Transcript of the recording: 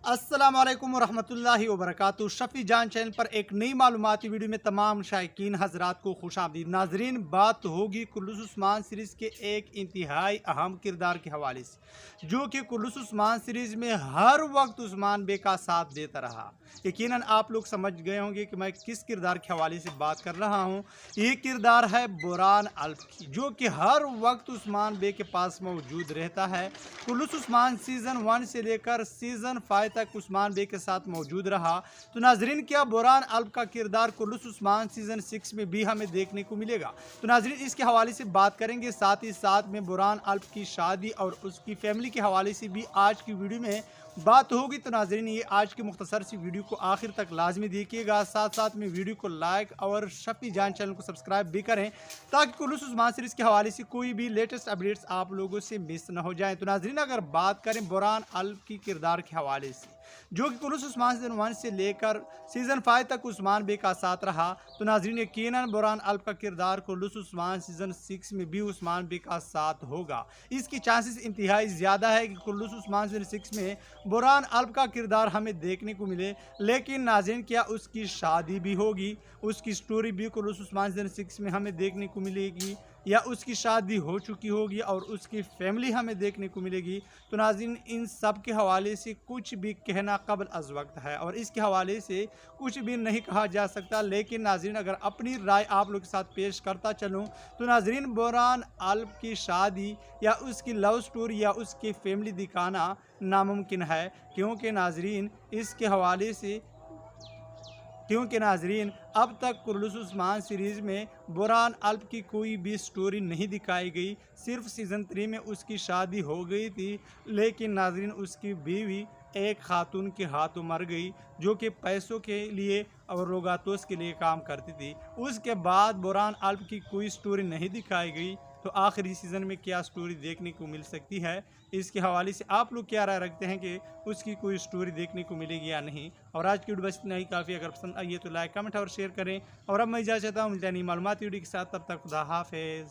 अस्सलाम वालेकुम वरहमतुल्लाहि वबरकातुहू। शफ़ी जान चैनल पर एक नई मालूमाती वीडियो में तमाम शायकीन हज़रात को खुशामदीद। नाजरीन, बात होगी कुल्लूस उस्मान सीरीज़ के एक इंतहाई अहम किरदार के हवाले से, जो कि कुल्लूस उस्मान सीरीज़ में हर वक्त उस्मान बे का साथ देता रहा। यकीनन आप लोग समझ गए होंगे कि मैं किस किरदार के हवाले से बात कर रहा हूँ। ये किरदार है बुरहान अल्प की, जो कि हर वक्त उस्मान बे के पास मौजूद रहता है। कुल्लूस उस्मान सीज़न 1 से लेकर सीज़न 5 तक उस्मान बे के साथ मौजूद रहा। तो नाजरीन, क्या बुरहान अल्प का किरदार कुल्लूस उस्मान सीज़न 6 में भी हमें देखने को मिलेगा? तो नाजरीन, इसके हवाले से बात करेंगे। साथ ही साथ में बुरहान अल्प की शादी और उसकी फैमिली के हवाले से भी आज की वीडियो में बात होगी। तो नाजरीन, ये आज की मुख्तसर सी वीडियो को आखिर तक लाजमी देखिएगा। साथ साथ में वीडियो को लाइक और शफ़ी जान चैनल को सब्सक्राइब भी करें, ताकि कुल्लूस उस्मान सीरीज़ के हवाले से कोई भी लेटेस्ट अपडेट्स आप लोगों से मिस न हो जाए। तो नाजरीन, अगर बात करें बुरहान अल्प की किरदार के हवाले से, जो कि कुल्लूस उस्मान सीज़न 1 से लेकर सीज़न 5 तक उस्मान बे का साथ रहा, तो नाजरीन यकीनन बुरहान अल्प का किरदार कुल्लूस उस्मान सीज़न 6 में भी उस्मान बे का साथ होगा। इसकी चांसेस इंतहाई ज़्यादा है कि कुल्लूस उस्मान सीज़न 6 में बुरहान अल्प का किरदार हमें देखने को मिले। लेकिन नाज़रीन, क्या उसकी शादी भी होगी? उसकी स्टोरी भी कुल्लूस उस्मान सीज़न 6 में हमें देखने को मिलेगी, या उसकी शादी हो चुकी होगी और उसकी फैमिली हमें देखने को मिलेगी? तो नाज़रीन, इन सब के हवाले से कुछ भी कहना क़ब्ल अज़ वक्त है और इसके हवाले से कुछ भी नहीं कहा जा सकता। लेकिन नाज़रीन, अगर अपनी राय आप लोग के साथ पेश करता चलूँ, तो नाज़रीन, बुरहान अल्प की शादी या उसकी लव स्टोरी या उसकी फैमिली दिखाना नामुमकिन है, क्योंकि नाज़रीन इसके हवाले से क्योंकि नाजरीन अब तक कुल्लूस उस्मान सीरीज़ में बुरहान अल्प की कोई भी स्टोरी नहीं दिखाई गई। सिर्फ सीज़न 3 में उसकी शादी हो गई थी, लेकिन नाजरीन उसकी बीवी एक खातून के हाथों मर गई, जो कि पैसों के लिए और रोगातोस के लिए काम करती थी। उसके बाद बुरहान अल्प की कोई स्टोरी नहीं दिखाई गई। तो आखिरी सीज़न में क्या स्टोरी देखने को मिल सकती है, इसके हवाले से आप लोग क्या राय रखते हैं कि उसकी कोई स्टोरी देखने को मिलेगी या नहीं? और आज की वीडियो बस इतना ही काफ़ी। अगर पसंद आई है तो लाइक, कमेंट और शेयर करें। और अब मैं इजाज़त चाहता हूँ, मिलता है नई मालूमाती वीडियो के साथ। तब तक खुदा हाफिज़।